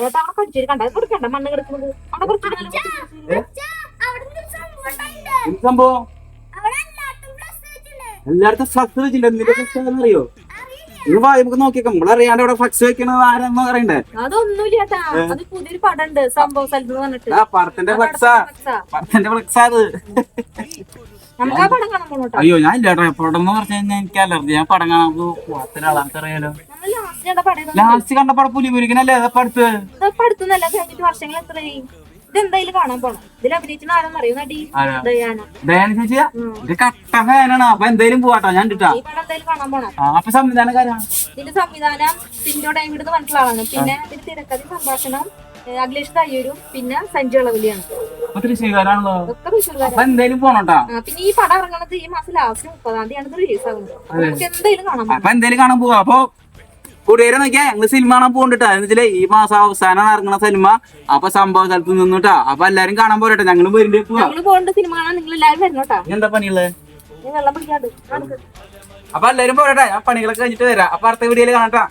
കേട്ടോ. അവിടെ പഠിച്ചു കണ്ട കൊടുക്കണ്ട മണ്ണ് കിടക്കുന്നത് അവിടെ കുറച്ച് സംഭവം എല്ലായിടത്തും ഫ്ലക്സ് വെച്ചിട്ടുണ്ട്. അറിയോ നിങ്ങൾ നമുക്ക് നോക്കിയേക്കാം നമ്മളറിയാണ്ട് അവിടെ ഫ്ലക്സ് വെക്കണത് ആരാന്ന് അറിയണ്ടേ? അതൊന്നും ചേട്ടാ, അത് പുതിയൊരു പടം ഉണ്ട് സംഭവ സ്ഥലത്ത് പറഞ്ഞിട്ട്. ആ പടത്തിന്റെ ഫ്ലക്സാ, പടത്തിന്റെ ഫ്ലക്സാ അത്. നമുക്ക് ആ പടം കാണാൻ പോണോട്ടോ. അയ്യോ ഞാൻ ഇല്ല പടം എന്ന് പറഞ്ഞു കഴിഞ്ഞാൽ എനിക്ക് അലർജി. ഞാൻ പടം കാണാൻ ആളാർക്കറിയാലോ. ലാസ്റ്റ് കണ്ട പടം പുലിമുരുകനല്ലേ അതപ്പടുത്ത് അടുത്തുന്നല്ല കഴിഞ്ഞിട്ട് വർഷങ്ങൾ എത്രയായി. ഇതെന്തായാലും കാണാൻ പോണം. ഇതിൽ അഭിനയിച്ചിട്ട് ആരെന്നറിയോ? നടി ദയാന ചേച്ചിയാ ഇത് കട്ട ഫാനാണ്. അപ്പൊ എന്തായാലും പോവാട്ടോ ഞാൻ കിട്ടാ. ഈ പടം എന്തായാലും കാണാൻ പോണം. അപ്പൊ സംവിധാനക്കാരാണ്. ഇതിന്റെ സംവിധാനം ടിൻഡോ ഡേവിഡ് എന്ന് പറഞ്ഞിട്ടുള്ള ആളാണ്. പിന്നെ ഇതിന്റെ തിരക്കഥ സംഭാഷണം അഖിലേഷ് തയ്യൂരും പിന്നെ സഞ്ജു അളവിലിയാണ്. തൃശ്ശൂർകാരാണല്ലോ. ഒക്കെ തൃശ്ശൂർക്കാരാണ്. അപ്പൊ എന്തായാലും പോണോട്ടാ. പിന്നെ ഈ പടം ഇറങ്ങുന്നത് ഈ മാസം ലാസ്റ്റ് 30-ാം തീയതിയാണ് റിലീസ് ആകുന്നത്. നമുക്ക് എന്തായാലും കാണാൻ പോകാം. അപ്പൊ എന്തായാലും കാണാൻ പോവാ. അപ്പൊ കൂട്ടുകാരെ നോക്കിയാ ഞങ്ങള് സിനിമ കാണാൻ പോകണ്ടിട്ടാ. എന്നുവെച്ചാല് ഈ മാസം അവസാനം ഇറങ്ങുന്ന സിനിമ. അപ്പൊ സംഭവ സ്ഥലത്ത് നിന്നിട്ടാ. അപ്പൊ എല്ലാരും കാണാൻ പോരട്ടെ. ഞങ്ങള് വരുന്നുണ്ട്. ഞങ്ങള് പോകേണ്ട സിനിമ കാണാൻ നിങ്ങൾ എല്ലാവരും വരണോട്ടാ. എന്താ പണിയുള്ളത്? വെള്ളം പിടിക്കാണ്ട്. അപ്പൊ എല്ലാരും പോരട്ടെ. ഞാൻ പണികളൊക്കെ കഴിഞ്ഞിട്ട് വരാം. അപ്പൊ അടുത്ത വീഡിയോയില് കാണാട്ടാ.